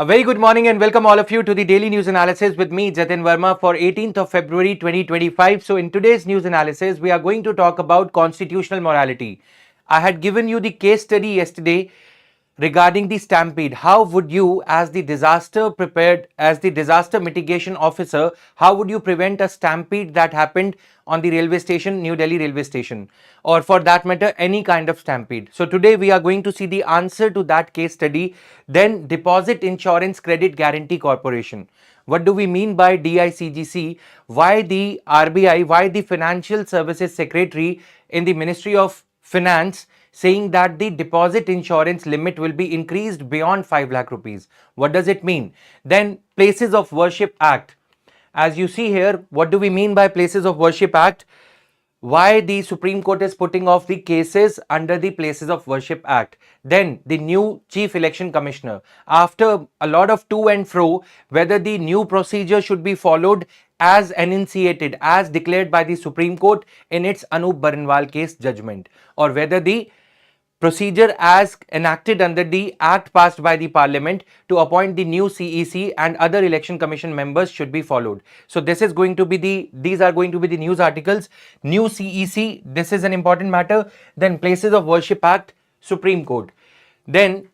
A very good morning and welcome all of you to the daily news analysis with me, Jatin Verma, for 18th of February 2025. So in today's news analysis, we are going to talk about constitutional morality. I had given you the case study yesterday regarding the stampede. How would you, as the disaster mitigation officer, how would you prevent a stampede that happened on the railway station, New Delhi railway station, or for that matter any kind of stampede? So today we are going to see the answer to that case study. Then Deposit Insurance Credit Guarantee Corporation. What do we mean by 𝐑𝐄𝐂𝐍𝐃𝐄𝐃? Why the RBI, why the Financial Services Secretary in the Ministry of Finance saying that the deposit insurance limit will be increased beyond 5 lakh rupees? What does it mean? Then Places of Worship Act. As you see here, what do we mean by Places of Worship Act? Why the Supreme Court is putting off the cases under the Places of Worship Act. Then the new Chief Election Commissioner. After a lot of to and fro, whether the new procedure should be followed as enunciated, as declared by the Supreme Court in its Anup Barinwal case judgment, or whether the procedure as enacted under the act passed by the parliament to appoint the new CEC and other election commission members should be followed. So this is going to be these are going to be the news articles. New CEC, this is an important matter. Then Places of Worship Act, Supreme Court. Then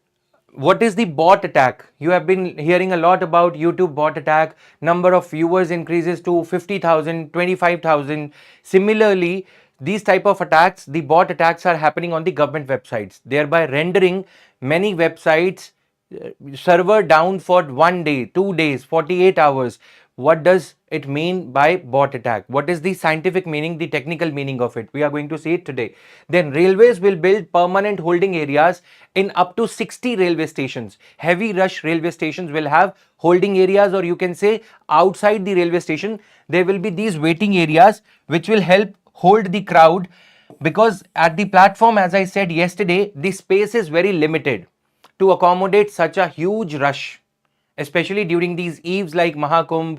what is the bot attack? You have been hearing a lot about YouTube bot attack. Number of viewers increases to 50,000, 25,000. Similarly, these type of attacks, the bot attacks, are happening on the government websites, thereby rendering many websites server down for 1 day, 2 days, 48 hours. What does it mean by bot attack? What is the scientific meaning, the technical meaning of it? We are going to see it today. Then railways will build permanent holding areas in up to 60 railway stations. Heavy rush railway stations will have holding areas, or you can say outside the railway station there will be these waiting areas which will help hold the crowd, because at the platform, as I said yesterday, the space is very limited to accommodate such a huge rush, especially during these eves like Mahakumbh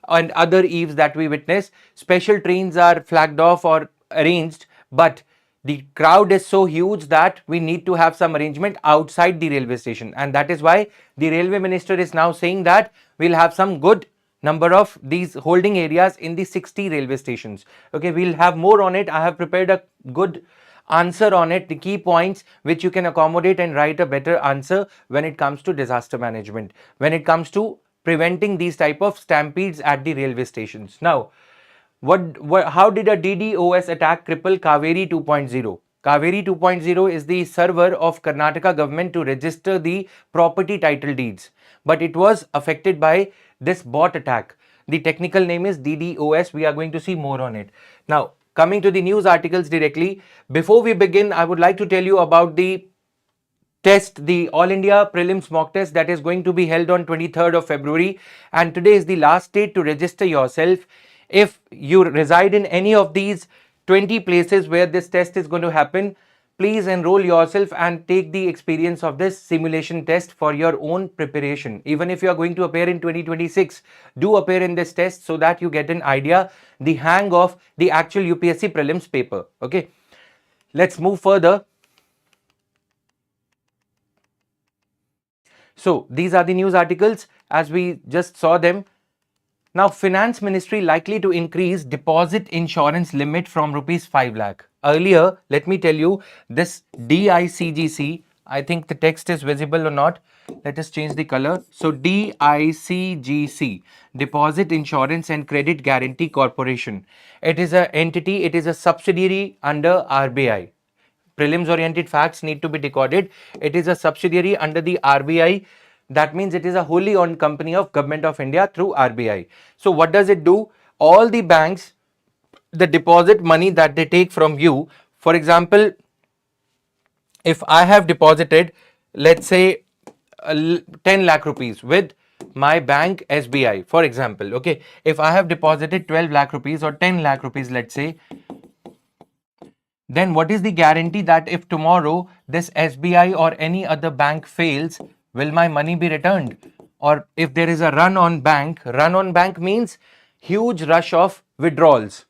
and other eves that we witness. Special trains are flagged off or arranged, but the crowd is so huge that we need to have some arrangement outside the railway station, and that is why the railway minister is now saying that we'll have some good number of these holding areas in the 60 railway stations. Okay, we'll have more on it. I have prepared a good answer on it, the key points which you can accommodate and write a better answer when it comes to disaster management, when it comes to preventing these type of stampedes at the railway stations. Now, how did a DDoS attack cripple Kaveri 2.0? Kaveri 2.0 is the server of Karnataka government to register the property title deeds, but it was affected by this bot attack. The technical name is DDoS. We are going to see more on it. Now, coming to the news articles directly, before we begin, I would like to tell you about the test, the All India Prelims mock test that is going to be held on 23rd of February, and today is the last date to register yourself. If you reside in any of these 20 places where this test is going to happen, please enroll yourself and take the experience of this simulation test for your own preparation. Even if you are going to appear in 2026, do appear in this test so that you get an idea, the hang of the actual UPSC prelims paper. Okay, let's move further. So these are the news articles as we just saw them. Now, Finance Ministry likely to increase deposit insurance limit from rupees 5 lakh. Earlier, let me tell you, this 𝐑𝐄𝐂𝐍𝐃, I think the text is visible or not. Let us change the color. So 𝐑𝐄𝐂𝐍𝐃, Deposit Insurance and Credit Guarantee Corporation. It is an entity, it is a subsidiary under RBI. Prelims oriented facts need to be decoded. It is a subsidiary under the RBI. That means it is a wholly owned company of Government of India through RBI. So what does it do? All the banks, the deposit money that they take from you, for example, if I have deposited, let's say 10 lakh rupees with my bank SBI, for example, okay, if I have deposited 12 lakh rupees or 10 lakh rupees, let's say, then what is the guarantee that if tomorrow this SBI or any other bank fails, will my money be returned? Or if there is a run on bank means huge rush of withdrawals.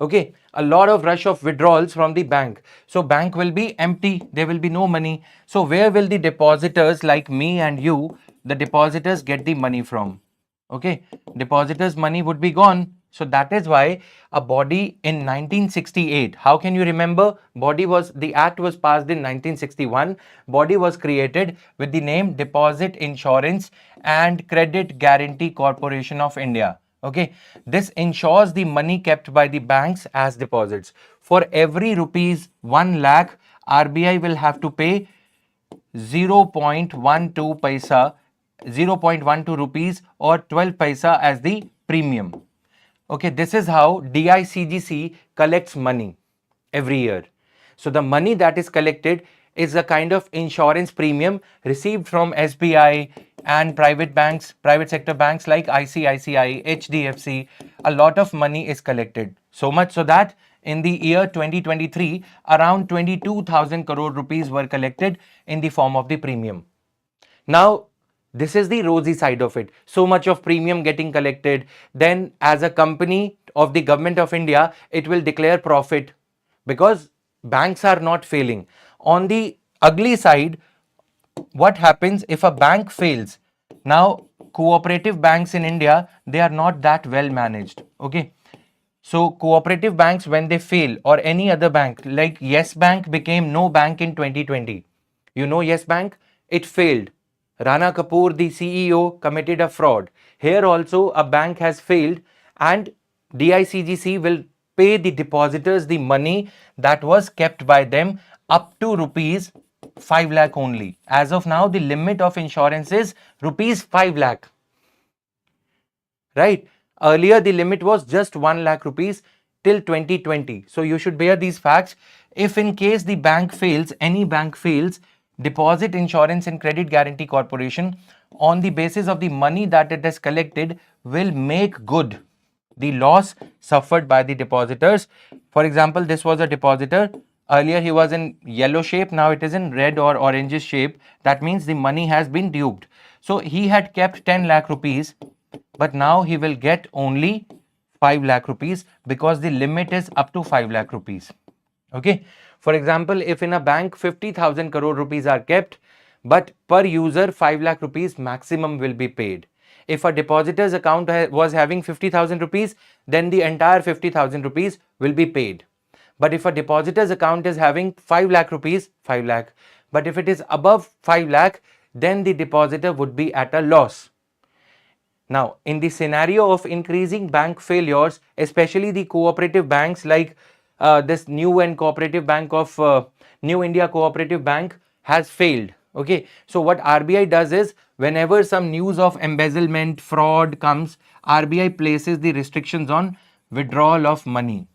Okay, a lot of rush of withdrawals from the bank. So bank will be empty, there will be no money. So where will the depositors like me and you the depositors get the money from. Okay, depositors' money would be gone. So that is why a body in 1968, how can you remember? The act was passed in 1961. Body was created with the name Deposit Insurance and Credit Guarantee Corporation of India. Okay, this ensures the money kept by the banks as deposits. For every rupees 1 lakh, RBI will have to pay 0.12 paisa, 0.12 rupees or 12 paisa as the premium. Okay, this is how DICGC collects money every year. So the money that is collected is a kind of insurance premium received from SBI and private banks, private sector banks like ICICI, HDFC. A lot of money is collected. So much so that in the year 2023, around 22,000 crore rupees were collected in the form of the premium. Now, this is the rosy side of it. So much of premium getting collected. Then, as a company of the government of India, it will declare profit because banks are not failing. On the ugly side, what happens if a bank fails? Now, cooperative banks in India, they are not that well managed. Okay. So cooperative banks, when they fail, or any other bank like Yes Bank became no bank in 2020. You know Yes Bank? It failed. Rana Kapoor, the CEO, committed a fraud. Here also a bank has failed and DICGC will pay the depositors the money that was kept by them up to rupees 5 lakh only. As of now, the limit of insurance is rupees 5 lakh. Right? Earlier, the limit was just 1 lakh rupees till 2020. So you should bear these facts. If in case the bank fails, any bank fails, Deposit Insurance and Credit Guarantee Corporation, on the basis of the money that it has collected, will make good the loss suffered by the depositors. For example, this was a depositor. Earlier he was in yellow shape, now it is in red or orange shape. That means the money has been duped. So he had kept 10 lakh rupees, but now he will get only 5 lakh rupees because the limit is up to 5 lakh rupees. Okay. For example, if in a bank 50,000 crore rupees are kept, but per user 5 lakh rupees maximum will be paid. If a depositor's account was having 50,000 rupees, then the entire 50,000 rupees will be paid. But if a depositor's account is having 5 lakh rupees, 5 lakh. But if it is above 5 lakh, then the depositor would be at a loss. Now, in the scenario of increasing bank failures, especially the cooperative banks like this New and Cooperative Bank of New India Cooperative Bank has failed. Okay, so what RBI does is whenever some news of embezzlement, fraud comes, RBI places the restrictions on withdrawal of money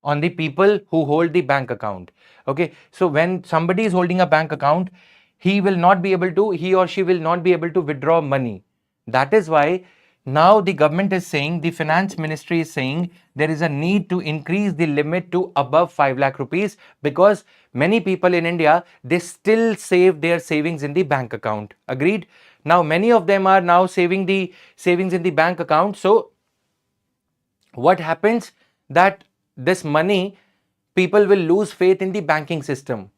on the people who hold the bank account. Okay, so when somebody is holding a bank account, he or she will not be able to withdraw money. That is why now the government is saying, the finance ministry is saying, there is a need to increase the limit to above 5 lakh rupees because many people in India, they still save their savings in the bank account. Agreed? Now many of them are now saving the savings in the bank account. So what happens that this money, people will lose faith in the banking system,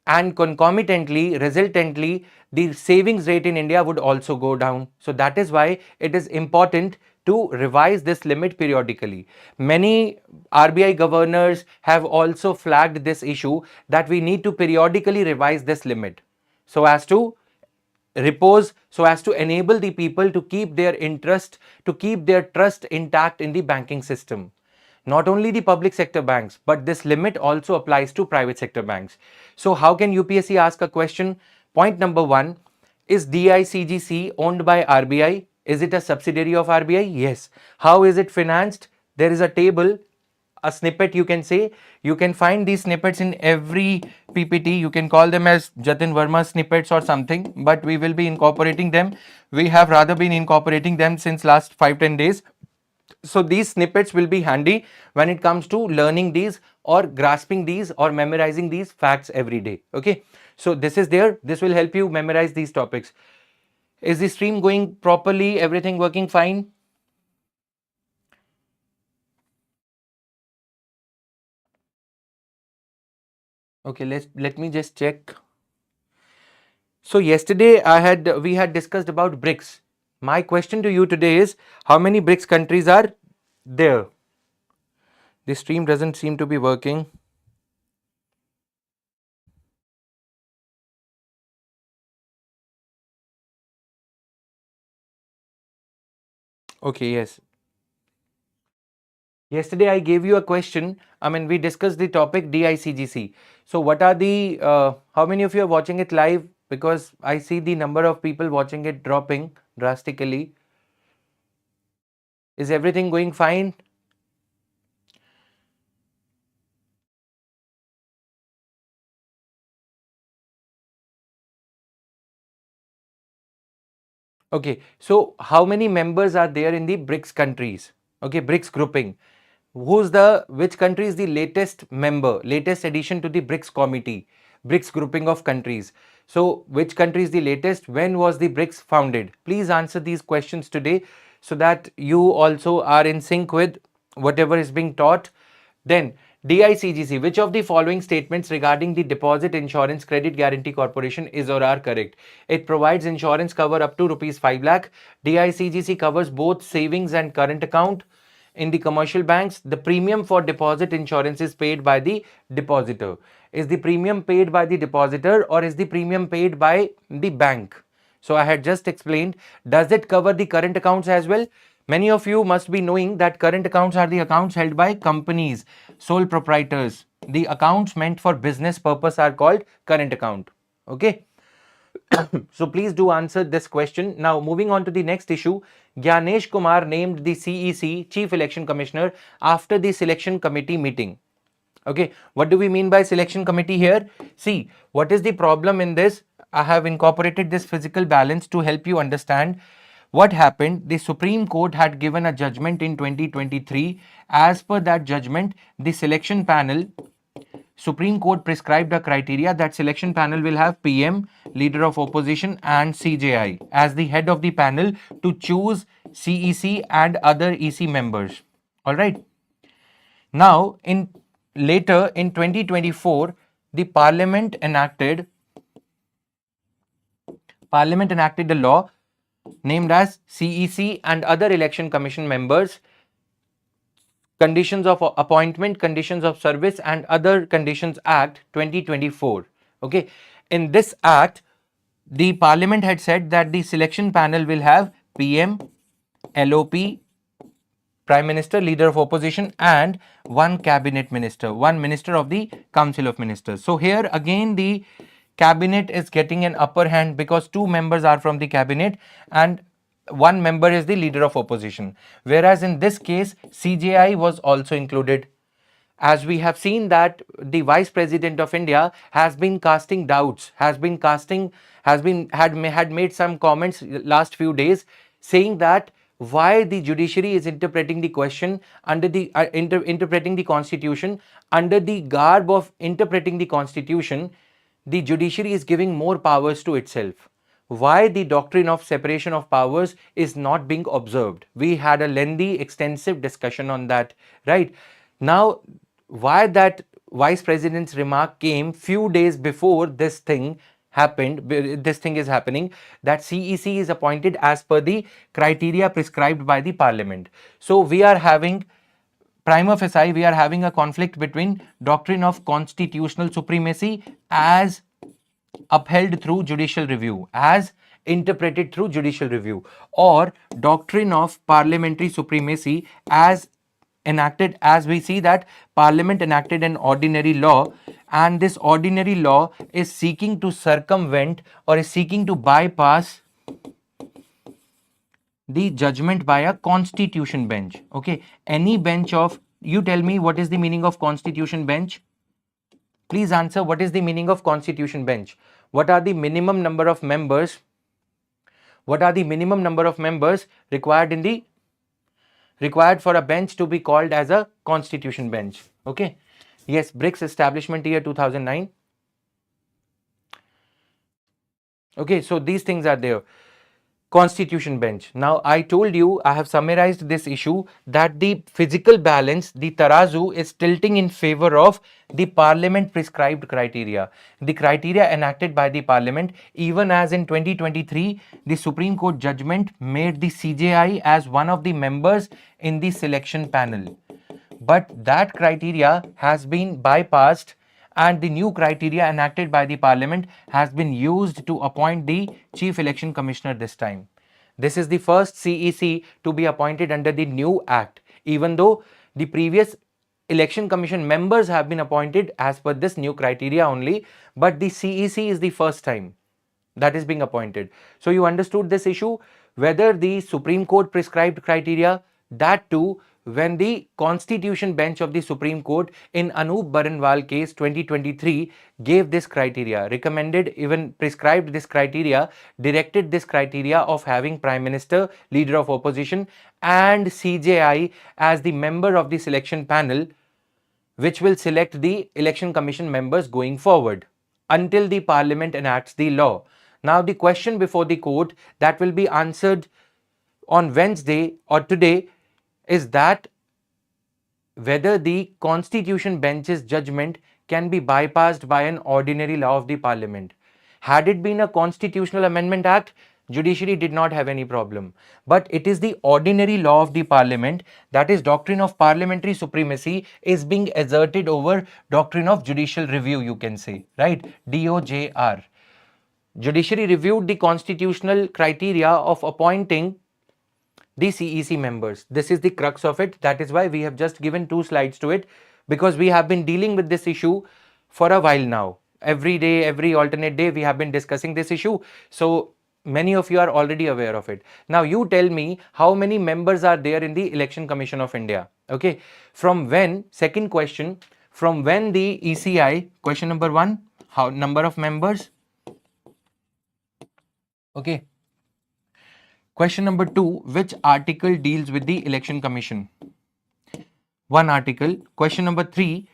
and concomitantly, resultantly, the savings rate in India would also go down. So that is why it is important to revise this limit periodically. Many RBI governors have also flagged this issue that we need to periodically revise this limit so as to enable the people to keep their trust intact in the banking system. Not only the public sector banks, but this limit also applies to private sector banks. So how can UPSC ask a question? Point number 1, is DICGC owned by RBI? Is it a subsidiary of RBI? Yes. How is it financed? There is a table, a snippet, you can say. You can find these snippets in every PPT. You can call them as Jatin Verma snippets or something, but we will be incorporating them. We have rather been incorporating them since last 5-10 days. So these snippets will be handy when it comes to learning these or grasping these or memorizing these facts every day. Okay, so this is there. This will help you memorize these topics. Is the stream going properly? Everything working fine? Okay, let me just check. So yesterday we had discussed about BRICS. My question to you today is, how many BRICS countries are there? The stream doesn't seem to be working. Okay, yes. Yesterday I gave you a question. I mean, we discussed the topic 𝐑𝐄𝐂𝐍𝐃𝐄𝐃. So what are the, how many of you are watching it live? Because I see the number of people watching it dropping drastically. Is everything going fine? Okay, so how many members are there in the BRICS countries? Okay, BRICS grouping. Which country is the latest member, latest addition to the BRICS committee, BRICS grouping of countries? So, which country is the latest? When was the BRICS founded? Please answer these questions today so that you also are in sync with whatever is being taught. Then, 𝐑𝐄𝐂𝐍𝐃, which of the following statements regarding the Deposit Insurance Credit Guarantee Corporation is or are correct? It provides insurance cover up to rupees 5 lakh. 𝐑𝐄𝐂𝐍𝐃 covers both savings and current account. In the commercial banks, the premium for deposit insurance is paid by the depositor. Is the premium paid by the depositor or is the premium paid by the bank? So I had just explained, does it cover the current accounts as well? Many of you must be knowing that current accounts are the accounts held by companies, sole proprietors. The accounts meant for business purpose are called current account. Okay. So please do answer this question. Now moving on to the next issue, Gyanesh Kumar named the CEC, Chief Election Commissioner, after the selection committee meeting. Okay, what do we mean by selection committee here? See, what is the problem in this? I have incorporated this physical balance to help you understand what happened. The Supreme Court had given a judgment in 2023. As per that judgment, the selection panel, Supreme Court prescribed a criteria that selection panel will have PM, leader of opposition, and CJI as the head of the panel to choose CEC and other EC members. All right. Now, later in 2024, the Parliament enacted the law named as CEC and other election commission members, Conditions of Appointment, Conditions of Service and Other Conditions Act 2024. Okay, in this act, the Parliament had said that the selection panel will have PM, LOP, Prime Minister, Leader of Opposition, and one Cabinet Minister, one Minister of the Council of Ministers. So here again the Cabinet is getting an upper hand because two members are from the Cabinet and one member is the Leader of Opposition. Whereas in this case, CJI was also included. As we have seen that the Vice President of India has been casting doubts, had made some comments last few days saying that why the judiciary is interpreting the question under the interpreting the constitution under the garb of interpreting the constitution. The judiciary is giving more powers to itself. Why the doctrine of separation of powers is not being observed? We had a lengthy extensive discussion on that, right? Now, why that vice president's remark came few days before this thing happened, this thing is happening, that CEC is appointed as per the criteria prescribed by the Parliament. So we are having prima facie, we are having a conflict between doctrine of constitutional supremacy as upheld through judicial review, as interpreted through judicial review, or doctrine of parliamentary supremacy as enacted, as we see that Parliament enacted an ordinary law and this ordinary law is seeking to circumvent or is seeking to bypass the judgment by a constitution bench. Okay, any bench of, you tell me what is the meaning of constitution bench? Please answer, what is the meaning of constitution bench? What are the minimum number of members? What are the minimum number of members required for a bench to be called as a constitution bench? Okay. Yes, BRICS establishment year 2009. Okay, so these things are there. Constitution bench. Now, I told you, I have summarized this issue that the physical balance, the tarazu, is tilting in favor of the parliament prescribed criteria, the criteria enacted by the parliament, even as in 2023, the Supreme Court judgment made the CJI as one of the members in the selection panel. But that criteria has been bypassed, and the new criteria enacted by the parliament has been used to appoint the chief election commissioner this time. This is the first CEC to be appointed under the new act, even though the previous election commission members have been appointed as per this new criteria only, but the CEC is the first time that is being appointed. So you understood this issue, whether the Supreme Court prescribed criteria, that too when the Constitution bench of the Supreme Court in Anup Baranwal case 2023 gave this criteria, recommended, even prescribed this criteria, directed this criteria of having Prime Minister, Leader of Opposition and CJI as the member of the selection panel, which will select the election commission members going forward until the parliament enacts the law. Now, the question before the court that will be answered on Wednesday or today is that whether the Constitution bench's judgment can be bypassed by an ordinary law of the parliament. Had it been a constitutional amendment act, judiciary did not have any problem. But it is the ordinary law of the parliament, that is doctrine of parliamentary supremacy, is being asserted over doctrine of judicial review, you can say, right? DOJR. Judiciary reviewed the constitutional criteria of appointing the CEC members. This is the crux of it. That is why we have just given 2 slides to it, because we have been dealing with this issue for a while now. Every day, every alternate day, we have been discussing this issue. So many of you are already aware of it. Now you tell me how many members are there in the Election Commission of India. Okay. From when, second question, from when the ECI, question number 1, how number of members? Okay. Question number 2, which article deals with the election commission? One article. Question number 3,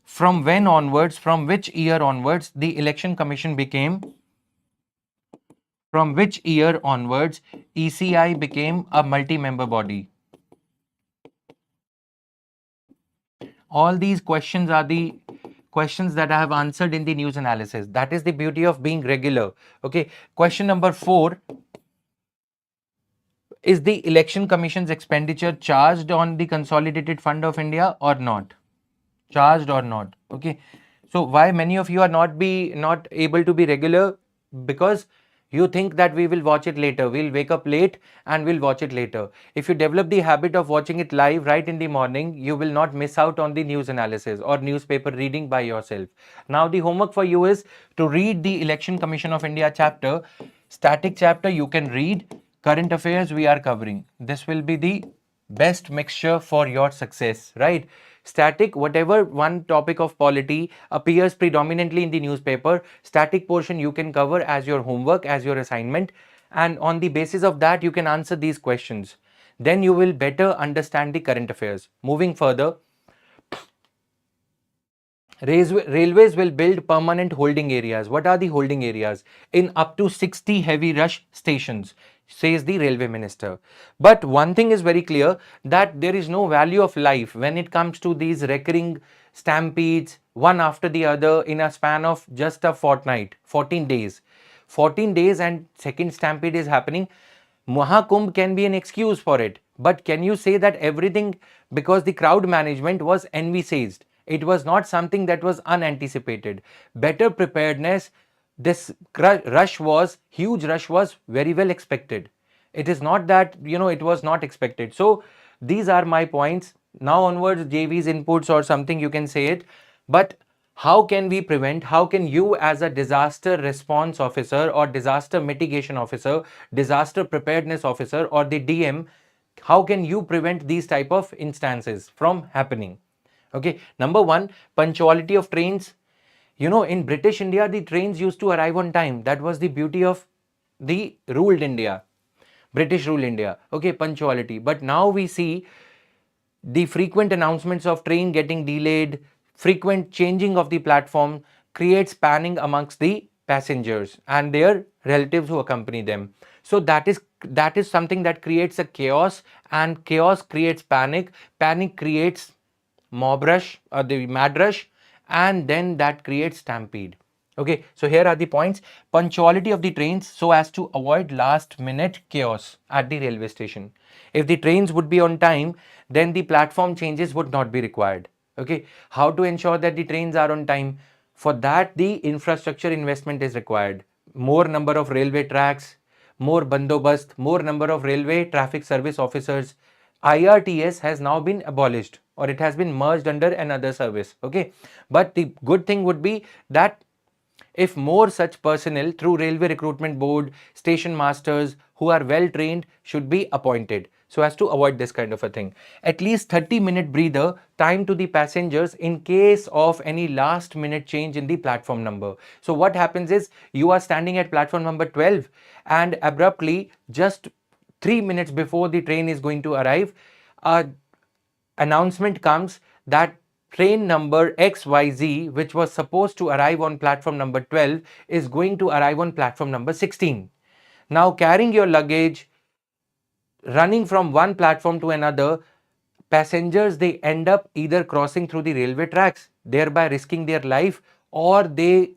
from when onwards, from which year onwards the election commission became, from which year onwards ECI became a multi-member body? All these questions are the questions that I have answered in the news analysis. That is the beauty of being regular. Okay. Question number 4, is the election commission's expenditure charged on the consolidated fund of India or not? Charged or not? Okay. So why many of you are not able to be regular? Because you think that we will watch it later. We'll wake up late and we'll watch it later. If you develop the habit of watching it live right in the morning, you will not miss out on the news analysis or newspaper reading by yourself. Now the homework for you is to read the Election Commission of India chapter. Static chapter you can read. Current affairs we are covering. This will be the best mixture for your success, right? Static, whatever one topic of polity appears predominantly in the newspaper, static portion you can cover as your homework, as your assignment, and on the basis of that you can answer these questions. Then you will better understand the current affairs. Moving further, railways will build permanent holding areas. What are the holding areas? In up to 60 heavy rush stations, says the railway minister. But one thing is very clear, that there is no value of life when it comes to these recurring stampedes, one after the other in a span of just a fortnight, 14 days. 14 days and second stampede is happening. Mahakumbh can be an excuse for it. But can you say that everything, because the crowd management was envisaged? It was not something that was unanticipated. Better preparedness, this huge rush was very well expected. It is not that, it was not expected. So these are my points. Now onwards, JV's inputs or something you can say it. But how can we prevent, how can you as a disaster response officer or disaster mitigation officer, disaster preparedness officer or the DM, how can you prevent these type of instances from happening? Okay, number 1, punctuality of trains. In British India, the trains used to arrive on time. That was the beauty of the ruled India, British ruled India. Okay, punctuality. But now we see the frequent announcements of train getting delayed, frequent changing of the platform creates panic amongst the passengers and their relatives who accompany them. So that is something that creates a chaos, and chaos creates panic. Panic creates mob rush or the mad rush, and then that creates stampede. Okay, so here are the points. Punctuality of the trains so as to avoid last minute chaos at the railway station. If the trains would be on time, then the platform changes would not be required. Okay, how to ensure that the trains are on time? For that, the infrastructure investment is required. More number of railway tracks, more bandobast, more number of railway traffic service officers. IRTS has now been abolished, or it has been merged under another service. Okay, but the good thing would be that if more such personnel through Railway Recruitment Board, station masters who are well trained should be appointed, so as to avoid this kind of a thing. At least 30-minute breather time to the passengers in case of any last minute change in the platform number. So what happens is, you are standing at platform number 12 and abruptly, just 3 minutes before the train is going to arrive, a announcement comes that train number XYZ, which was supposed to arrive on platform number 12, is going to arrive on platform number 16. Now, carrying your luggage, running from one platform to another, passengers, they end up either crossing through the railway tracks, thereby risking their life, or they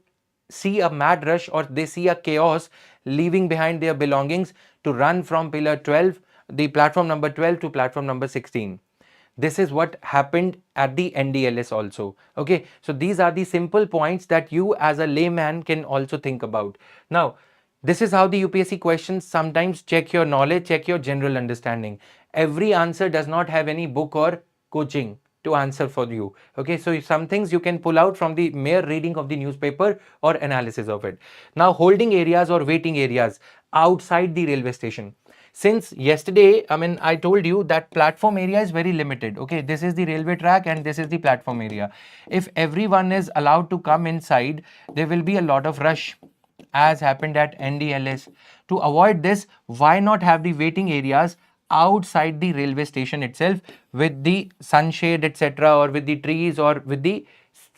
see a mad rush, or they see a chaos, leaving behind their belongings to run from pillar 12, the platform number 12, to platform number 16. This is what happened at the NDLS also. Okay, so these are the simple points that you as a layman can also think about. Now, this is how the UPSC questions sometimes check your knowledge, check your general understanding. Every answer does not have any book or coaching to answer for you. Okay, so some things you can pull out from the mere reading of the newspaper or analysis of it. Now, holding areas or waiting areas outside the railway station. Since yesterday, I told you that platform area is very limited. Okay, this is the railway track and this is the platform area. If everyone is allowed to come inside, there will be a lot of rush, as happened at NDLS. To avoid this, why not have the waiting areas outside the railway station itself, with the sunshade, etc., or with the trees, or with the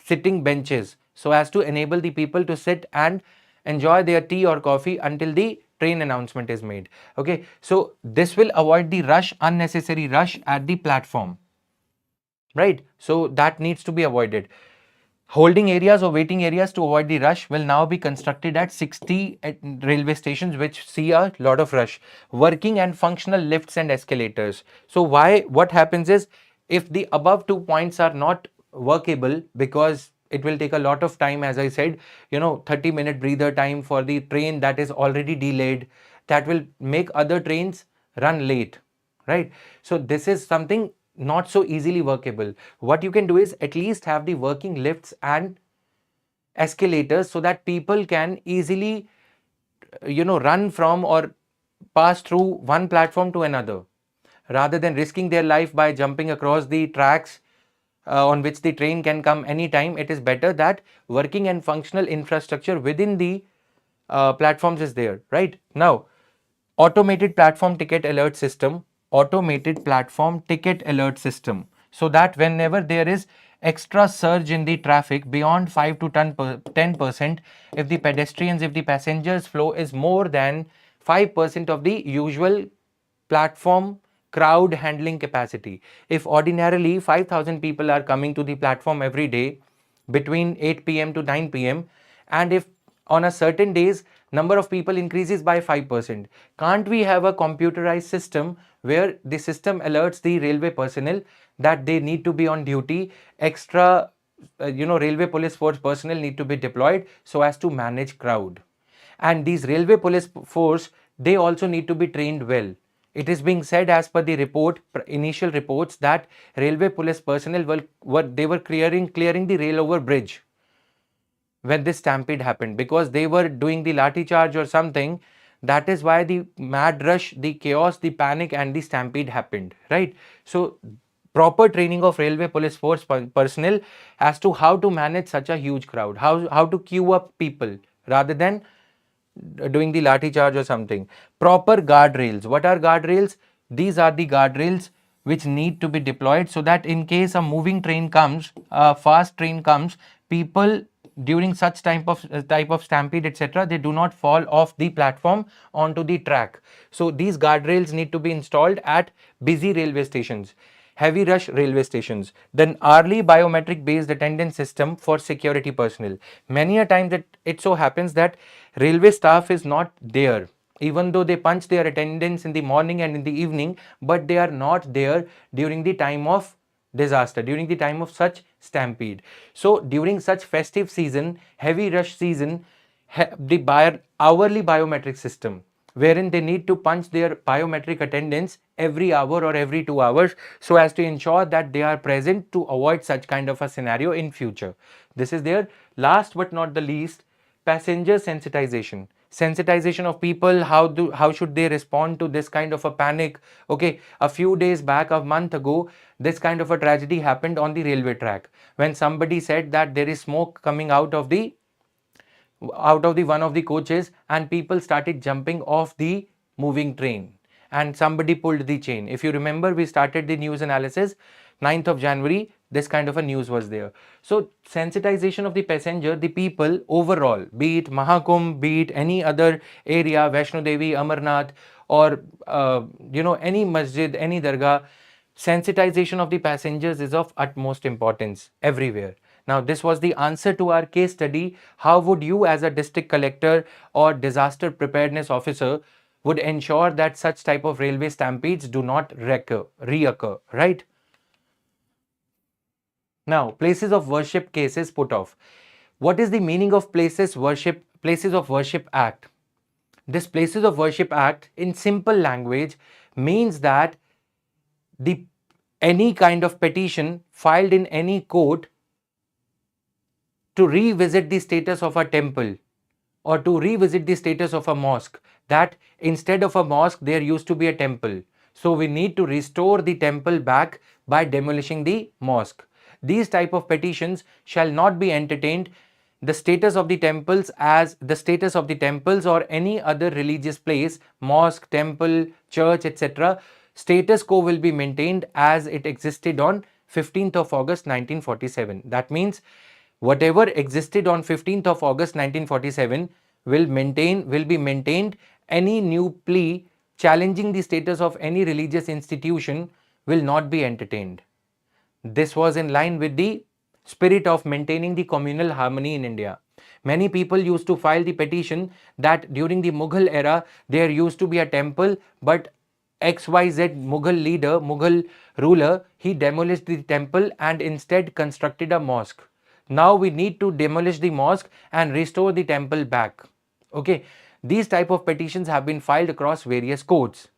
sitting benches, so as to enable the people to sit and enjoy their tea or coffee until the train announcement is made. Okay, so this will avoid the rush, unnecessary rush at the platform, right? So that needs to be avoided. Holding areas or waiting areas to avoid the rush will now be constructed at 60 railway stations which see a lot of rush. Working and functional lifts and escalators. So what happens is, if the above 2 points are not workable, because it will take a lot of time, as I said, 30-minute breather time for the train that is already delayed, that will make other trains run late, right? So this is something not so easily workable. What you can do is at least have the working lifts and escalators, so that people can easily run from or pass through one platform to another, rather than risking their life by jumping across the tracks on which the train can come anytime. It is better that working and functional infrastructure within the platforms is there. Right now, automated platform ticket alert system, so that whenever there is extra surge in the traffic beyond 5 to 10%, if the passengers flow is more than 5% of the usual platform crowd handling capacity. If ordinarily 5,000 people are coming to the platform every day between 8 p.m. to 9 p.m., and if on a certain days number of people increases by 5%, can't we have a computerized system where the system alerts the railway personnel that they need to be on duty? Extra railway police force personnel need to be deployed so as to manage crowd. And these railway police force, they also need to be trained well. It is being said, as per the initial reports, that railway police personnel were clearing the rail over bridge when this stampede happened, because they were doing the lathi charge or something. That is why the mad rush, the chaos, the panic and the stampede happened, right? So proper training of railway police force personnel as to how to manage such a huge crowd, how to queue up people rather than doing the lathi charge or something. Proper guardrails. What are guardrails? These are the guardrails which need to be deployed, so that in case a moving train comes, a fast train comes, people during such type of stampede, etc., they do not fall off the platform onto the track. So these guardrails need to be installed at busy railway stations, heavy rush railway stations. Then hourly biometric based attendance system for security personnel. Many a time that it so happens that railway staff is not there, even though they punch their attendance in the morning and in the evening, but they are not there during the time of disaster, during the time of such stampede. So during such festive season, heavy rush season, the hourly biometric system, wherein they need to punch their biometric attendance every hour or every 2 hours, so as to ensure that they are present to avoid such kind of a scenario in future. This is there. Last but not the least, passenger sensitization of people. How should they respond to this kind of a panic? Okay, a few days back, a month ago, this kind of a tragedy happened on the railway track, when somebody said that there is smoke coming out of the one of the coaches, and people started jumping off the moving train, and somebody pulled the chain. If you remember, we started the news analysis 9th of January, this kind of a news was there. So sensitization of the passenger, the people overall, be it Mahakumbh, be it any other area, Vaishno Devi, Amarnath, or any masjid, any dargah, sensitization of the passengers is of utmost importance everywhere. Now, this was the answer to our case study. How would you, as a district collector or disaster preparedness officer, would ensure that such type of railway stampedes do not reoccur, right? Now, places of worship cases put off. What is the meaning of Places of Worship Act? This Places of Worship Act, in simple language, means that any kind of petition filed in any court to revisit the status of a temple or to revisit the status of a mosque, that instead of a mosque there used to be a temple, so we need to restore the temple back by demolishing the mosque. These type of petitions shall not be entertained. The status of the temples or any other religious place, mosque, temple, church, etc., status quo will be maintained as it existed on 15th of August 1947. That means whatever existed on 15th of August 1947 will be maintained. Any new plea challenging the status of any religious institution will not be entertained. This was in line with the spirit of maintaining the communal harmony in India. Many people used to file the petition that during the Mughal era there used to be a temple, but XYZ Mughal ruler, he demolished the temple and instead constructed a mosque. Now we need to demolish the mosque and restore the temple back. Okay, these type of petitions have been filed across various courts.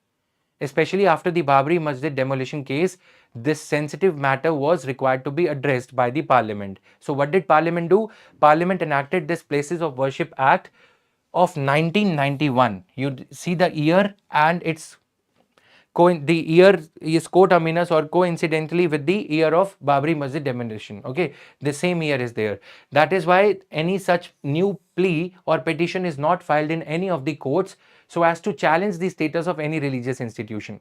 Especially after the Babri Masjid demolition case, this sensitive matter was required to be addressed by the parliament. So what did parliament do? Parliament enacted this Places of Worship Act of 1991. You see the year, and the year is coterminous or coincidentally with the year of Babri Masjid demolition. Okay, the same year is there. That is why any such new plea or petition is not filed in any of the courts so as to challenge the status of any religious institution.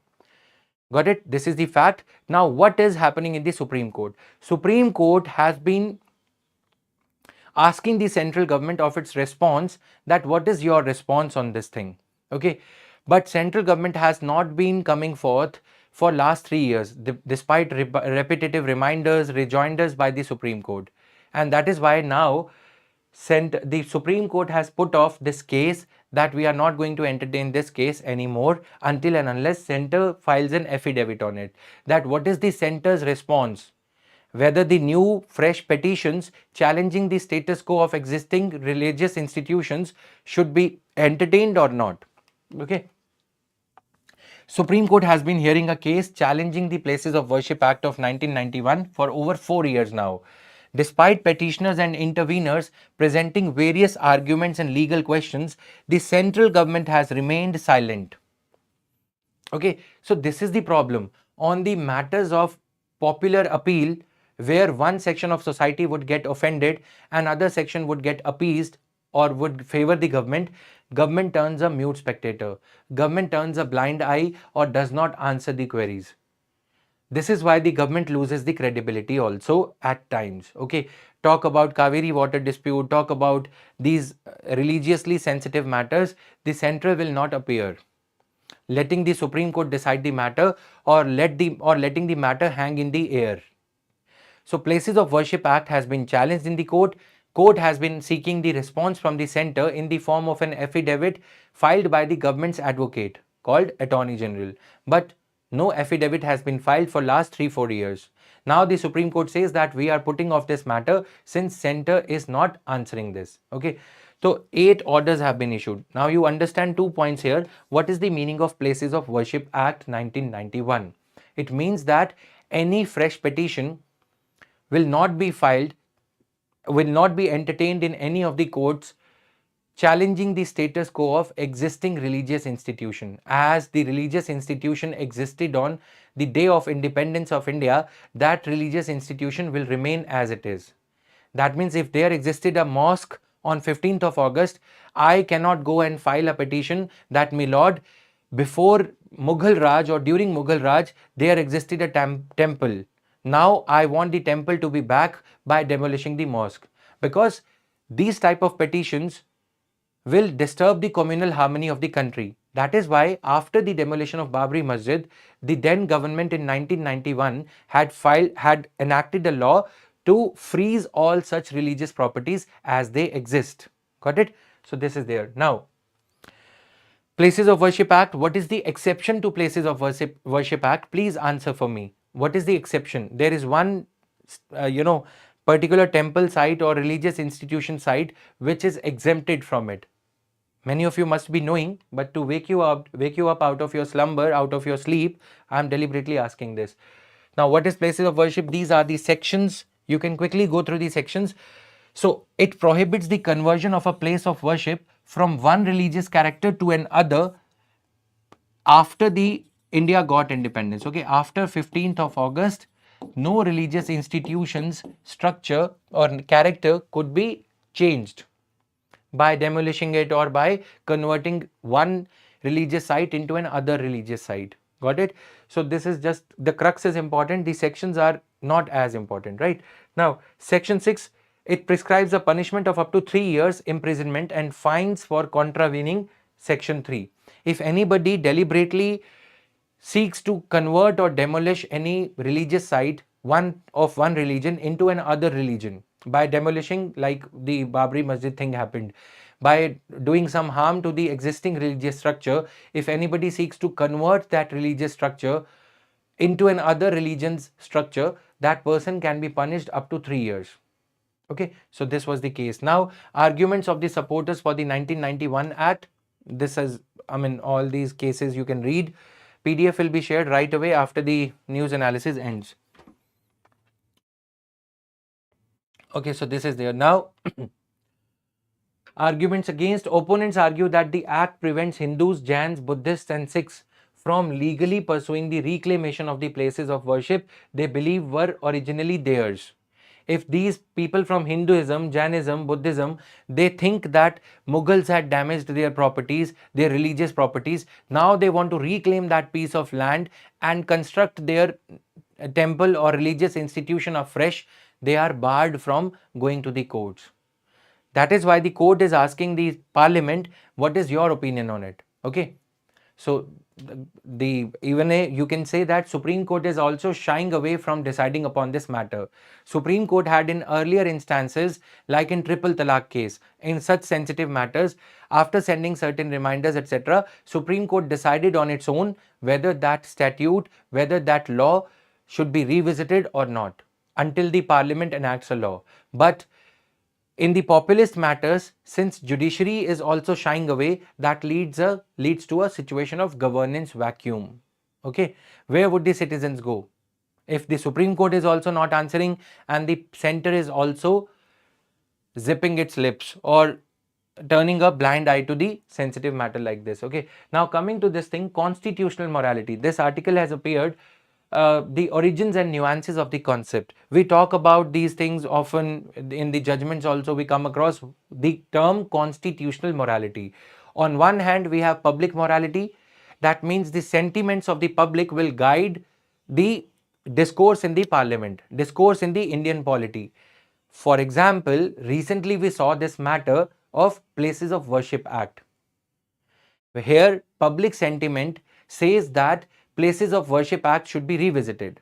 Got it? This is the fact. Now, what is happening in the Supreme Court? Supreme Court has been asking the central government of its response, that what is your response on this thing? Okay, but central government has not been coming forth for last 3 years, despite repetitive reminders, rejoinders by the Supreme Court. And that is why now the Supreme Court has put off this case, that we are not going to entertain this case anymore until and unless Centre files an affidavit on it. That what is the Centre's response? Whether the new fresh petitions challenging the status quo of existing religious institutions should be entertained or not. Okay. Supreme Court has been hearing a case challenging the Places of Worship Act of 1991 for over 4 years now. Despite petitioners and interveners presenting various arguments and legal questions, the central government has remained silent. Okay, so this is the problem. On the matters of popular appeal, where one section of society would get offended, another section would get appeased or would favor the government, government turns a mute spectator. Government turns a blind eye or does not answer the queries. This is why the government loses the credibility also at times. Okay, talk about Kaveri water dispute, talk about these religiously sensitive matters, the center will not appear, letting the Supreme Court decide the matter, or letting the matter hang in the air. So Places of Worship Act has been challenged in the court. Court has been seeking the response from the centre in the form of an affidavit filed by the government's advocate called Attorney General. But no affidavit has been filed for last 3-4 years. Now the Supreme Court says that we are putting off this matter since centre is not answering this. Okay. So 8 orders have been issued. Now you understand 2 points here. What is the meaning of Places of Worship Act 1991? It means that any fresh petition will not be filed, will not be entertained in any of the courts challenging the status quo of existing religious institution. As the religious institution existed on the day of independence of India, that religious institution will remain as it is. That means if there existed a mosque on 15th of August, I cannot go and file a petition that, my lord, before Mughal Raj or during Mughal Raj, there existed a temple. Now I want the temple to be back by demolishing the mosque, because these type of petitions will disturb the communal harmony of the country. That is why after the demolition of Babri Masjid, the then government in 1991 had enacted a law to freeze all such religious properties as they exist. Got it? So this is there. Now, Places of Worship Act, what is the exception to Places of Worship Act? Please answer for me. What is the exception? There is one, particular temple site or religious institution site which is exempted from it. Many of you must be knowing, but to wake you up out of your slumber, out of your sleep, I am deliberately asking this. Now, what is Places of Worship? These are the sections. You can quickly go through the sections. So, it prohibits the conversion of a place of worship from one religious character to another after the India got independence. Okay, after 15th of August, no religious institution's structure or character could be changed by demolishing it or by converting one religious site into another religious site. Got it? So this is just, the crux is important, the sections are not as important, right? Now, section 6, it prescribes a punishment of up to 3 years imprisonment and fines for contravening section 3. If anybody deliberately seeks to convert or demolish any religious site, one religion, into another religion, by demolishing, like the Babri Masjid thing happened, by doing some harm to the existing religious structure, if anybody seeks to convert that religious structure into another religion's structure, that person can be punished up to 3 years. Okay, so this was the case. Now, arguments of the supporters for the 1991 Act. This is, all these cases you can read. PDF will be shared right away after the news analysis ends. Okay, so this is there. Now, arguments against. Opponents argue that the Act prevents Hindus, Jains, Buddhists and Sikhs from legally pursuing the reclamation of the places of worship they believe were originally theirs. If these people from Hinduism, Jainism, Buddhism, they think that Mughals had damaged their properties, their religious properties, now they want to reclaim that piece of land and construct their temple or religious institution afresh, they are barred from going to the courts. That is why the court is asking the parliament, what is your opinion on it? Okay. So you can say that Supreme Court is also shying away from deciding upon this matter. Supreme Court had in earlier instances, like in triple talaq case, in such sensitive matters, after sending certain reminders, etc., Supreme Court decided on its own whether that statute, whether that law should be revisited or not, until the parliament enacts a law. But in the populist matters, since judiciary is also shying away, that leads to a situation of governance vacuum. Okay, where would the citizens go? If the Supreme Court is also not answering and the center is also zipping its lips or turning a blind eye to the sensitive matter like this. Okay, now coming to this thing, constitutional morality. This article has appeared. The origins and nuances of the concept. We talk about these things often in the judgments also. We come across the term constitutional morality. On one hand, we have public morality. That means the sentiments of the public will guide the discourse in the parliament, discourse in the Indian polity. For example, recently we saw this matter of Places of Worship Act. Here, public sentiment says that Places of Worship Act should be revisited.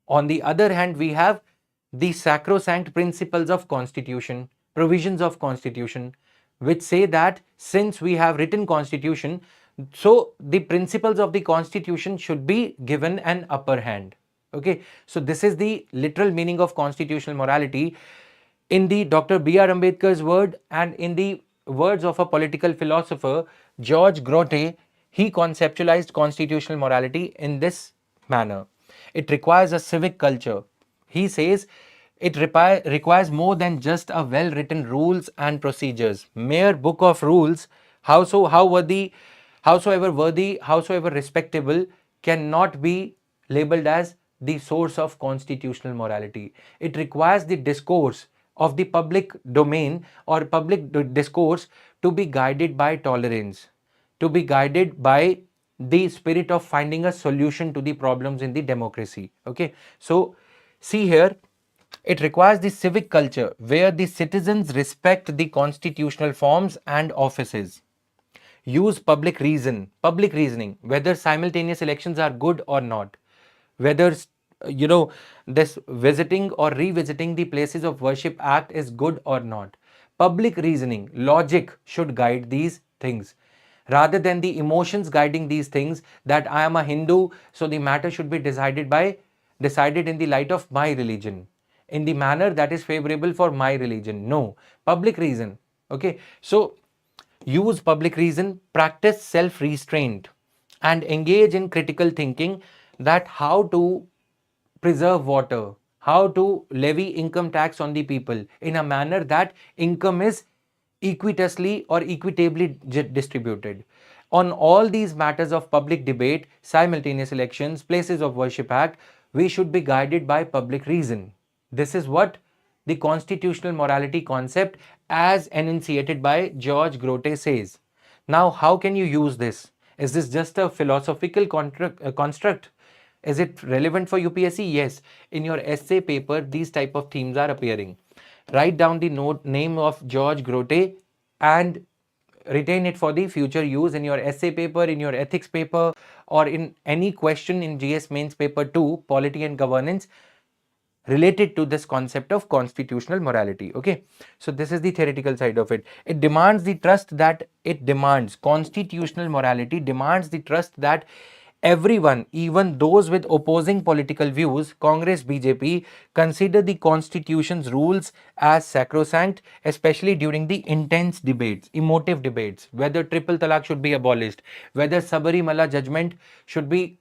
On the other hand, we have the sacrosanct principles of constitution, provisions of constitution, which say that since we have written constitution, so the principles of the constitution should be given an upper hand. Okay, so this is the literal meaning of constitutional morality. In the Dr. B.R. Ambedkar's word and in the words of a political philosopher, George Grote, he conceptualized constitutional morality in this manner. It requires a civic culture. He says it requires more than just a well-written rules and procedures. Mere book of rules, howsoever worthy, howsoever respectable, cannot be labeled as the source of constitutional morality. It requires the discourse of the public domain or public discourse to be guided by tolerance, to be guided by the spirit of finding a solution to the problems in the democracy. Okay, so see here, it requires the civic culture where the citizens respect the constitutional forms and offices, use public reasoning, whether simultaneous elections are good or not, whether this visiting or revisiting the Places of Worship Act is good or not. Public reasoning, logic should guide these things rather than the emotions guiding these things, that I am a Hindu, so the matter should be decided in the light of my religion, in the manner that is favorable for my religion. No, public reason. Okay, so use public reason, practice self-restraint, and engage in critical thinking, that how to preserve water, how to levy income tax on the people in a manner that income is equitously or equitably distributed. On all these matters of public debate, simultaneous elections, Places of Worship Act, we should be guided by public reason. This is what the constitutional morality concept as enunciated by George Grote says. Now, how can you use this? Is this just a philosophical construct? Is it relevant for UPSC? Yes. In your essay paper, these type of themes are appearing. Write down the name of George Grote and retain it for the future use in your essay paper, in your ethics paper, or in any question in GS Mains paper 2, Polity and Governance, related to this concept of constitutional morality. Okay, so this is the theoretical side of it. It demands the trust that constitutional morality demands the trust that everyone, even those with opposing political views, Congress, BJP, consider the constitution's rules as sacrosanct, especially during the intense debates, emotive debates, whether triple talaq should be abolished, whether Sabarimala judgment should be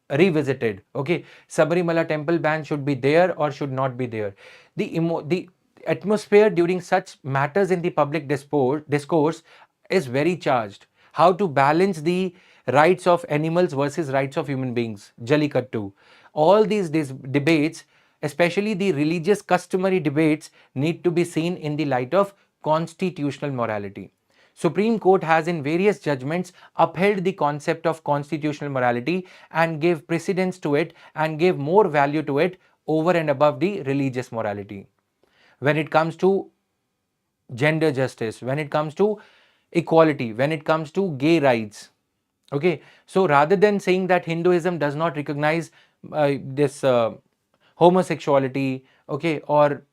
revisited. Okay, Sabarimala temple ban should be there or should not be there. The atmosphere during such matters in the public discourse is very charged. How to balance the rights of animals versus rights of human beings, Jallikattu. All these debates, especially the religious customary debates, need to be seen in the light of constitutional morality. Supreme Court has in various judgments upheld the concept of constitutional morality and gave precedence to it and gave more value to it over and above the religious morality. When it comes to gender justice, when it comes to equality, when it comes to gay rights. Okay, so rather than saying that Hinduism does not recognize this homosexuality, okay, or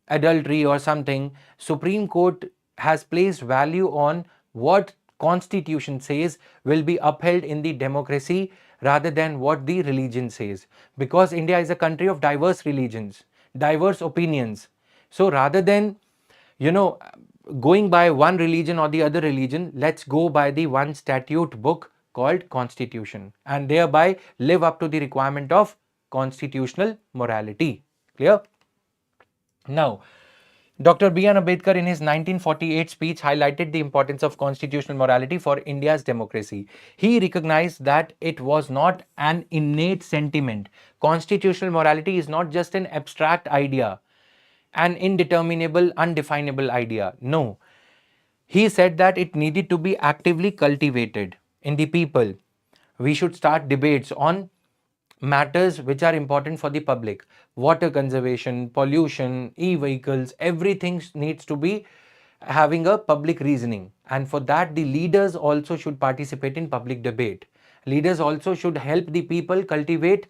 adultery or something, Supreme Court has placed value on what constitution says will be upheld in the democracy rather than what the religion says, because India is a country of diverse religions, diverse opinions. So rather than going by one religion or the other religion, let's go by the one statute book called constitution and thereby live up to the requirement of constitutional morality. Clear? Now, Dr. B.R. Ambedkar in his 1948 speech highlighted the importance of constitutional morality for India's democracy. He recognized that it was not an innate sentiment. Constitutional morality is not just an abstract idea, an indeterminable, undefinable idea. No. He said that it needed to be actively cultivated in the people. We should start debates on matters which are important for the public. Water conservation, pollution, e-vehicles, everything needs to be having a public reasoning, and for that the leaders also should participate in public debate. Leaders also should help the people cultivate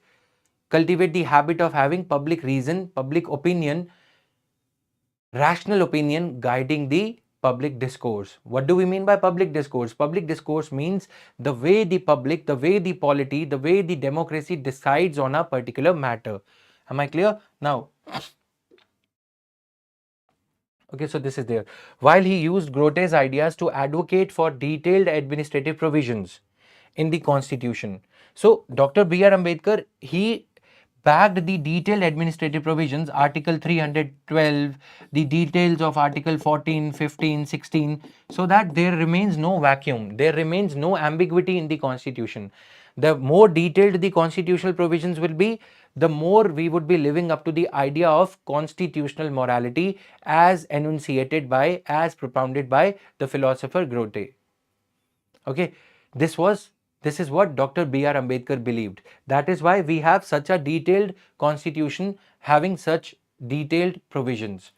the habit of having public reason, public opinion, rational opinion guiding the public discourse. What do we mean by public discourse? Public discourse means the way the public, the way the polity, the way the democracy decides on a particular matter. Am I clear? Now, okay, so this is there. While he used Grote's ideas to advocate for detailed administrative provisions in the constitution. So, Dr. B.R. Ambedkar, he backed the detailed administrative provisions, Article 312, the details of Article 14, 15, 16, so that there remains no vacuum, there remains no ambiguity in the constitution. The more detailed the constitutional provisions will be, the more we would be living up to the idea of constitutional morality as enunciated by, as propounded by the philosopher Grote. Okay, this is what Dr. B.R. Ambedkar believed. That is why we have such a detailed constitution having such detailed provisions.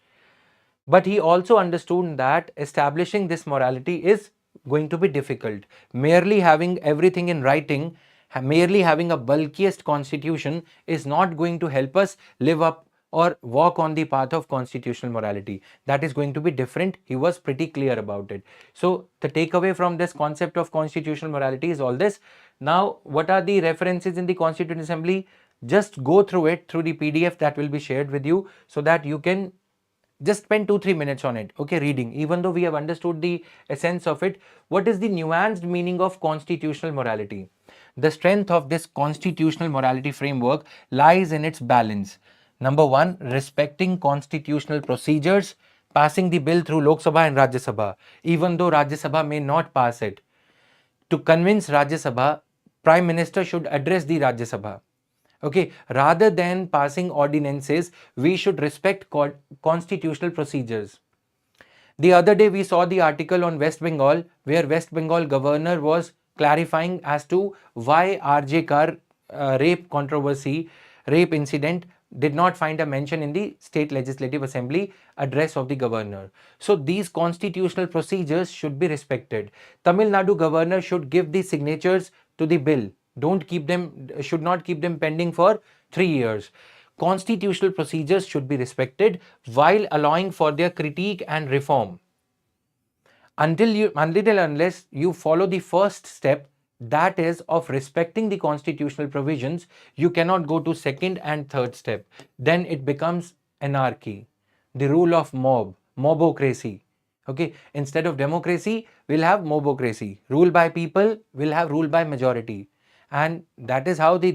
But he also understood that establishing this morality is going to be difficult. Merely having everything in writing, merely having a bulkiest constitution is not going to help us live up or walk on the path of constitutional morality. That is going to be different. He was pretty clear about it. So the takeaway from this concept of constitutional morality is all this. Now, what are the references in the Constituent Assembly? Just go through it through the PDF that will be shared with you, so that you can just spend 2-3 minutes on it, okay, reading. Even though we have understood the essence of it, what is the nuanced meaning of constitutional morality? The strength of this constitutional morality framework lies in its balance. Number one, respecting constitutional procedures, passing the bill through Lok Sabha and Rajya Sabha, even though Rajya Sabha may not pass it. To convince Rajya Sabha, Prime Minister should address the Rajya Sabha. Okay, rather than passing ordinances, we should respect constitutional procedures. The other day, we saw the article on West Bengal, where West Bengal governor was clarifying as to why RJ Kar rape controversy, rape incident did not find a mention in the State Legislative Assembly address of the governor. So these constitutional procedures should be respected. Tamil Nadu governor should give the signatures to the bill. Should not keep them pending for 3 years. Constitutional procedures should be respected while allowing for their critique and reform. Until unless you follow the first step, that is of respecting the constitutional provisions, you cannot go to second and third step. Then it becomes anarchy, the rule of mobocracy. Okay, instead of democracy, we'll have mobocracy. Rule by people, we'll have rule by majority. And that is how the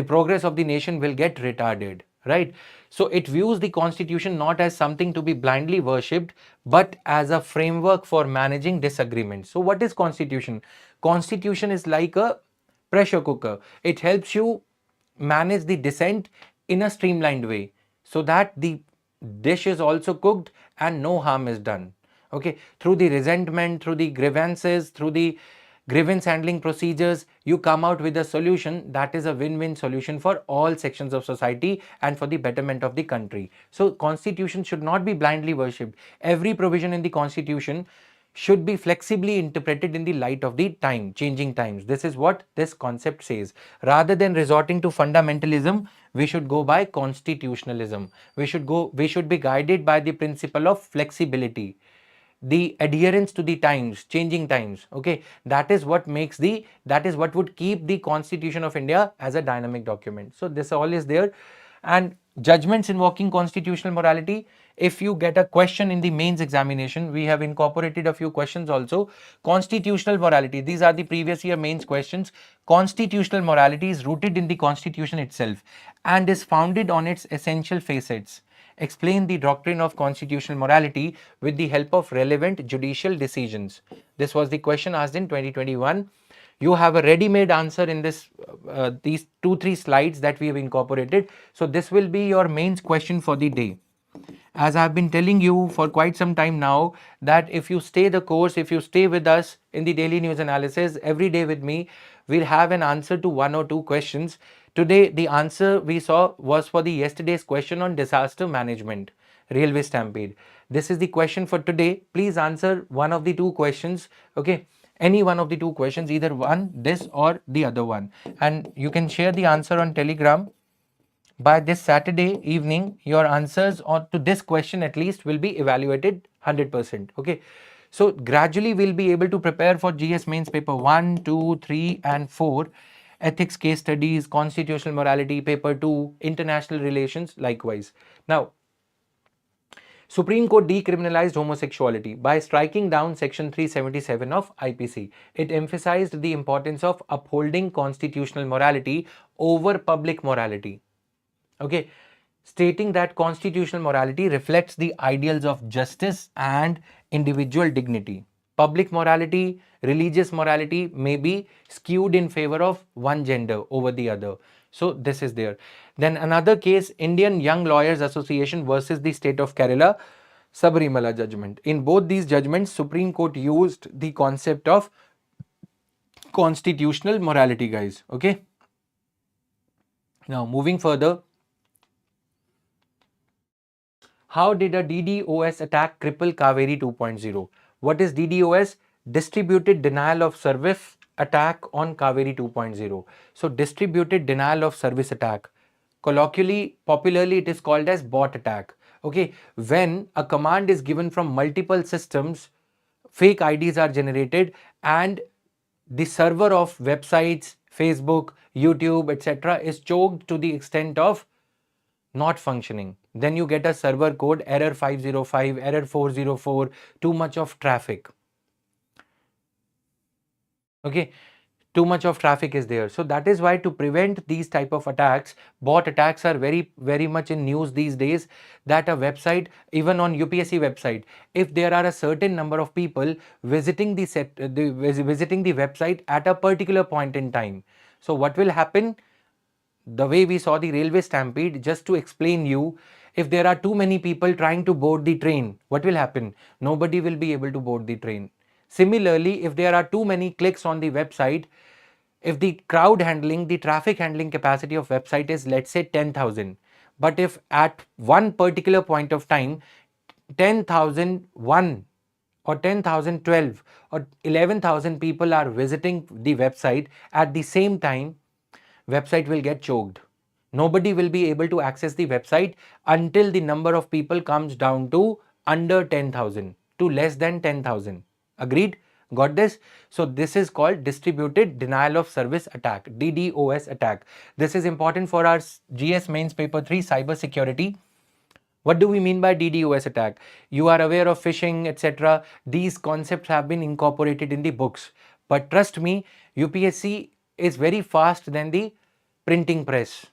progress of the nation will get retarded, right? So it views the constitution not as something to be blindly worshipped, but as a framework for managing disagreements. So what is constitution? Constitution is like a pressure cooker. It helps you manage the dissent in a streamlined way, so that the dish is also cooked and no harm is done. Okay, through the resentment, through the grievances, through the grievance handling procedures, you come out with a solution that is a win-win solution for all sections of society and for the betterment of the country. So constitution should not be blindly worshipped. Every provision in the constitution should be flexibly interpreted in the light of the changing times. This is what this concept says. Rather than resorting to fundamentalism, we should go by constitutionalism. We should be guided by the principle of flexibility, the adherence to the changing times. Okay, that is what would keep the Constitution of India as a dynamic document. So this all is there. And judgments invoking constitutional morality, if you get a question in the mains examination, we have incorporated a few questions also. Constitutional morality, these are the previous year mains questions. Constitutional morality is rooted in the Constitution itself and is founded on its essential facets. Explain the doctrine of constitutional morality with the help of relevant judicial decisions. This was the question asked in 2021. You have a ready-made answer in this these 2-3 slides that we have incorporated. So this will be your mains question for the day. As I've been telling you for quite some time now, that if you stay the course, if you stay with us in the daily news analysis every day with me, we'll have an answer to one or two questions. Today, the answer we saw was for the yesterday's question on disaster management, railway stampede. This is the question for today. Please answer one of the two questions. Okay, any one of the two questions, either one, this or the other one, and you can share the answer on Telegram. By this Saturday evening, your answers on to this question at least will be evaluated 100%. Okay, so gradually we'll be able to prepare for GS mains paper 1, 2, 3 and 4, ethics case studies, constitutional morality, paper 2, international relations likewise. Now, Supreme Court decriminalized homosexuality by striking down Section 377 of IPC. It emphasized the importance of upholding constitutional morality over public morality. Okay, stating that constitutional morality reflects the ideals of justice and individual dignity. Public morality, religious morality may be skewed in favor of one gender over the other. So this is there. Then another case, Indian Young Lawyers Association versus the state of Kerala, Sabarimala judgment. In both these judgments, Supreme Court used the concept of constitutional morality, guys. Okay. Now moving further, how did a DDoS attack cripple Kaveri 2.0? What is DDoS? Distributed denial of service attack on Kaveri 2.0. So distributed denial of service attack. Colloquially, popularly it is called as bot attack. Okay, when a command is given from multiple systems, fake IDs are generated and the server of websites, Facebook, YouTube, etc. is choked to the extent of not functioning. Then you get a server code error 505, error 404, too much of traffic. Okay, too much of traffic is there. So that is why, to prevent these type of attacks, bot attacks are very much in news these days, that a website, even on UPSC website, if there are a certain number of people visiting the website at a particular point in time, so what will happen? The way we saw the railway stampede, just to explain you, if there are too many people trying to board the train, what will happen? Nobody will be able to board the train. Similarly, if there are too many clicks on the website, if the crowd handling, the traffic handling capacity of website is, let's say, 10,000, but if at one particular point of time 10,001 or 10,012 or 11,000 people are visiting the website at the same time, website will get choked. Nobody will be able to access the website until the number of people comes down to under 10,000 to less than 10,000. Agreed? Got this? So this is called distributed denial of service attack, DDoS attack. This is important for our GS mains paper 3 cyber security. What do we mean by DDoS attack? You are aware of phishing, etc. These concepts have been incorporated in the books. But trust me, UPSC is very fast than the printing press,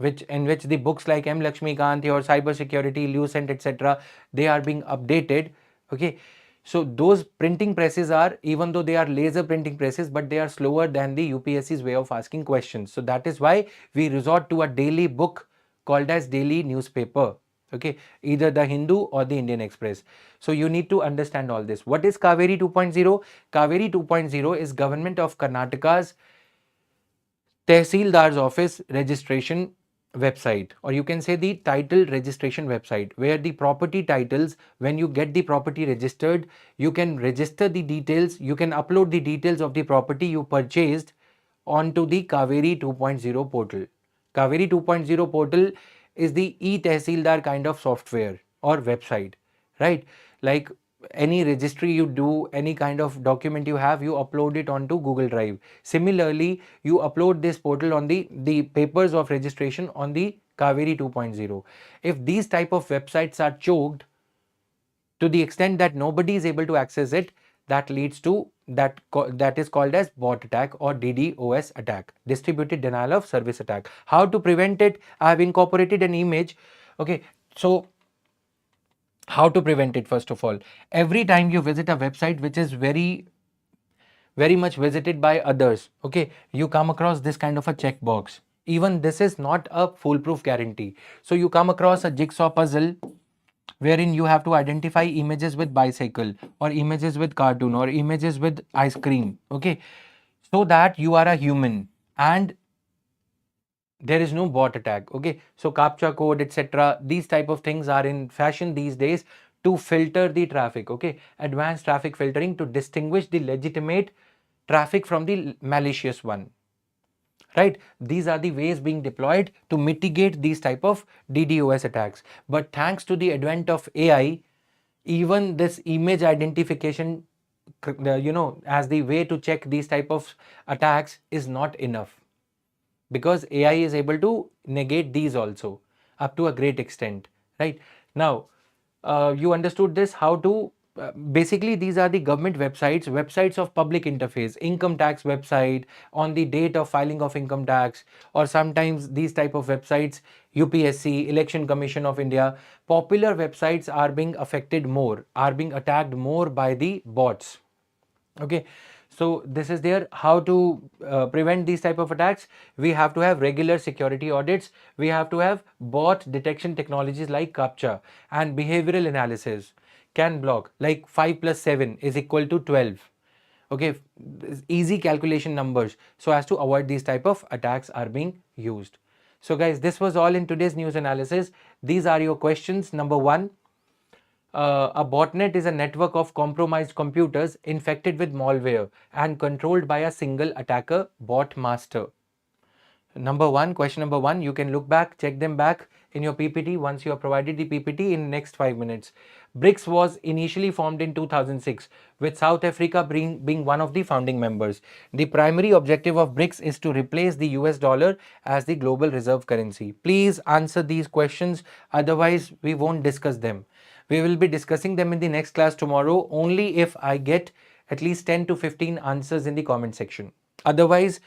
in which the books like M. Lakshmikant or cyber security, Lucent, etc. they are being updated. Okay. So those printing presses are, even though they are laser printing presses, but they are slower than the UPSC's way of asking questions. So that is why we resort to a daily book called as daily newspaper. Okay, either the Hindu or the Indian Express. So you need to understand all this. What is Kaveri 2.0? Kaveri 2.0 is Government of Karnataka's Tehsildar's office registration website, or you can say the title registration website, where the property titles, when you get the property registered, you can register the details, you can upload the details of the property you purchased onto the Kaveri 2.0 portal. Kaveri 2.0 portal is the e-Tehsildar kind of software or website, right? Like any registry you do, any kind of document you have, you upload it onto Google Drive. Similarly, you upload this portal on the papers of registration on the Kaveri 2.0. If these type of websites are choked to the extent that nobody is able to access it, that leads to that is called as bot attack or DDoS attack, distributed denial of service attack. How to prevent it? I have incorporated an image. Okay, so how to prevent it? First of all, every time you visit a website which is very much visited by others, okay, you come across this kind of a checkbox. Even this is not a foolproof guarantee. So you come across a jigsaw puzzle wherein you have to identify images with bicycle or images with cartoon or images with ice cream, okay, so that you are a human and there is no bot attack. Okay, so captcha code, etc., these type of things are in fashion these days to filter the traffic. Okay, advanced traffic filtering to distinguish the legitimate traffic from the malicious one, right? These are the ways being deployed to mitigate these type of DDoS attacks. But thanks to the advent of AI, even this image identification, as the way to check these type of attacks is not enough, because AI is able to negate these also up to a great extent, right? Now, you understood this, how to basically these are the government websites of public interface, income tax website on the date of filing of income tax, or sometimes these type of websites, UPSC, Election Commission of India, popular websites are being affected more, are being attacked more by the bots. Okay, so this is there how to prevent these type of attacks. We have to have regular security audits, we have to have bot detection technologies like captcha and behavioral analysis can block, like 5 plus 7 is equal to 12. Okay, easy calculation numbers, so as to avoid these type of attacks are being used. So guys, this was all in today's news analysis. These are your questions. Number 1, a botnet is a network of compromised computers infected with malware and controlled by a single attacker, bot master. Number 1, question number 1, you can look back, check them back in your PPT once you have provided the PPT in next 5 minutes. BRICS was initially formed in 2006 with South Africa being one of the founding members. The primary objective of BRICS is to replace the US dollar as the global reserve currency. Please answer these questions, otherwise we won't discuss them. We will be discussing them in the next class tomorrow only if I get at least 10 to 15 answers in the comment section. Otherwise,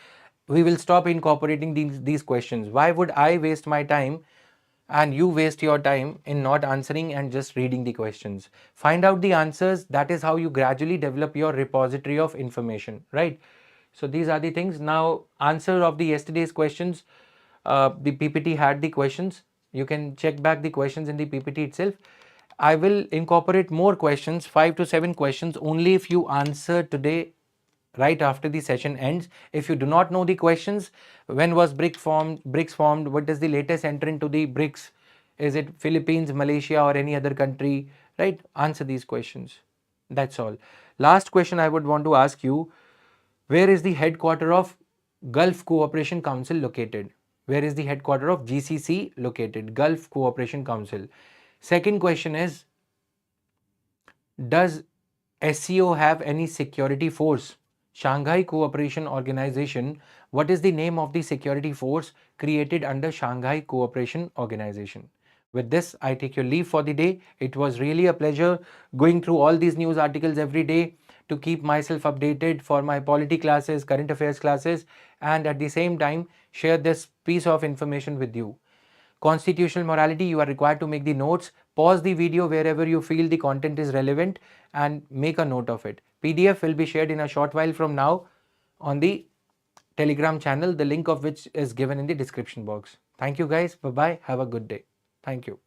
we will stop incorporating these questions. Why would I waste my time and you waste your time in not answering and just reading the questions? Find out the answers. That is how you gradually develop your repository of information, right? So these are the things. Now, answer of the yesterday's questions. The PPT had the questions. You can check back the questions in the PPT itself. I will incorporate more questions, 5 to 7 questions, only if you answer today right after the session ends. If you do not know the questions, when was BRICS formed, what is the latest entry into the BRICS, is it Philippines, Malaysia, or any other country, right? Answer these questions. That's all. Last question I would want to ask you, where is the headquarter of Gulf Cooperation Council located? Where is the headquarter of GCC located? Gulf Cooperation Council. Second question is, does SCO have any security force? Shanghai Cooperation Organization, what is the name of the security force created under Shanghai Cooperation Organization? With this, I take your leave for the day. It was really a pleasure going through all these news articles every day to keep myself updated for my polity classes, current affairs classes, and at the same time share this piece of information with you. Constitutional morality, you are required to make the notes. Pause the video wherever you feel the content is relevant and make a note of it. PDF will be shared in a short while from now on the Telegram channel, the link of which is given in the description box. Thank you guys. Bye-bye. Have a good day. Thank you.